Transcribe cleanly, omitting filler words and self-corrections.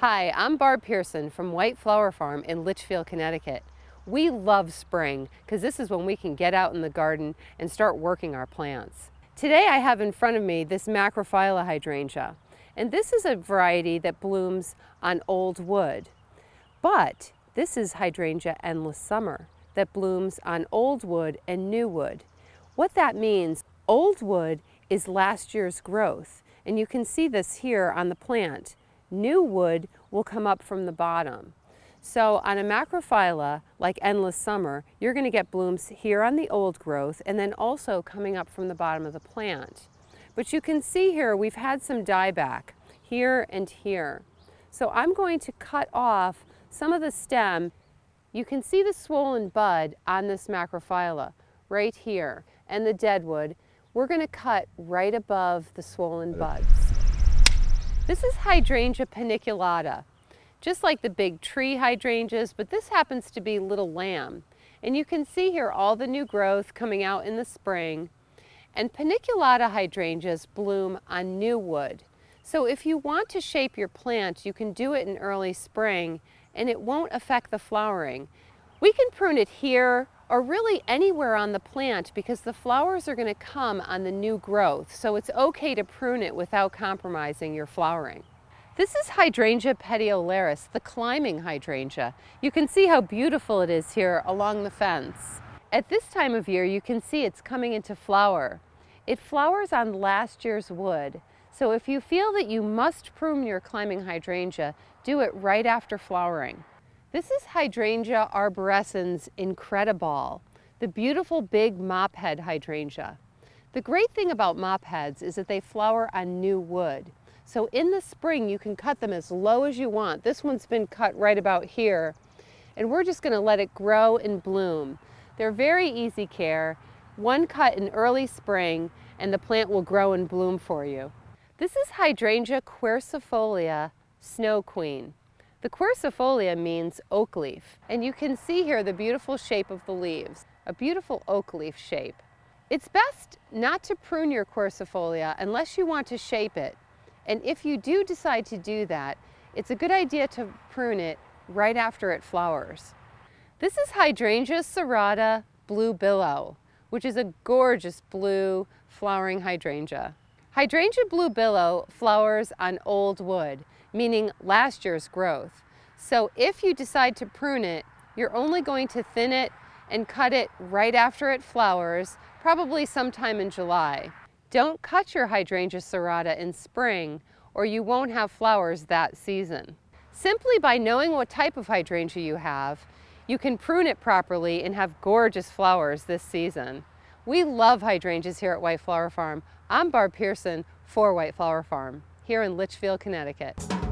Hi, I'm Barb Pierson from White Flower Farm in Litchfield, Connecticut. We love spring because this is when we can get out in the garden and start working our plants. Today I have in front of me this Macrophylla hydrangea, and this is a variety that blooms on old wood. But this is Hydrangea Endless Summer that blooms on old wood and new wood. What that means, old wood is last year's growth, and you can see this here on the plant. New wood will come up from the bottom. So on a Macrophylla, like Endless Summer, you're going to get blooms here on the old growth and then also coming up from the bottom of the plant. But you can see here we've had some dieback here and here. So I'm going to cut off some of the stem. You can see the swollen bud on this Macrophylla right here, and the deadwood. We're going to cut right above the swollen buds. This is Hydrangea Paniculata, just like the big tree hydrangeas, but this happens to be little lamb. And you can see here all the new growth coming out in the spring. And Paniculata hydrangeas bloom on new wood. So if you want to shape your plant, you can do it in early spring and it won't affect the flowering. We can prune it here or really anywhere on the plant because the flowers are going to come on the new growth. So it's okay to prune it without compromising your flowering. This is Hydrangea Paniculata, the climbing hydrangea. You can see how beautiful it is here along the fence. At this time of year, you can see it's coming into flower. It flowers on last year's wood. So if you feel that you must prune your climbing hydrangea, do it right after flowering. This is Hydrangea arborescens incredible, the beautiful big mophead hydrangea. The great thing about mopheads is that they flower on new wood. So in the spring, you can cut them as low as you want. This one's been cut right about here, and we're just going to let it grow and bloom. They're very easy care. One cut in early spring, and the plant will grow and bloom for you. This is Hydrangea quercifolia snow queen. The quercifolia means oak leaf, and you can see here the beautiful shape of the leaves, a beautiful oak leaf shape. It's best not to prune your quercifolia unless you want to shape it. And if you do decide to do that, it's a good idea to prune it right after it flowers. This is Hydrangea Serrata blue billow, which is a gorgeous blue flowering hydrangea. Hydrangea blue billow flowers on old wood, meaning last year's growth. So if you decide to prune it, you're only going to thin it and cut it right after it flowers, probably sometime in July. Don't cut your Hydrangea Serrata in spring or you won't have flowers that season. Simply by knowing what type of hydrangea you have, you can prune it properly and have gorgeous flowers this season. We love hydrangeas here at White Flower Farm. I'm Barb Pierson for White Flower Farm, here in Litchfield, Connecticut.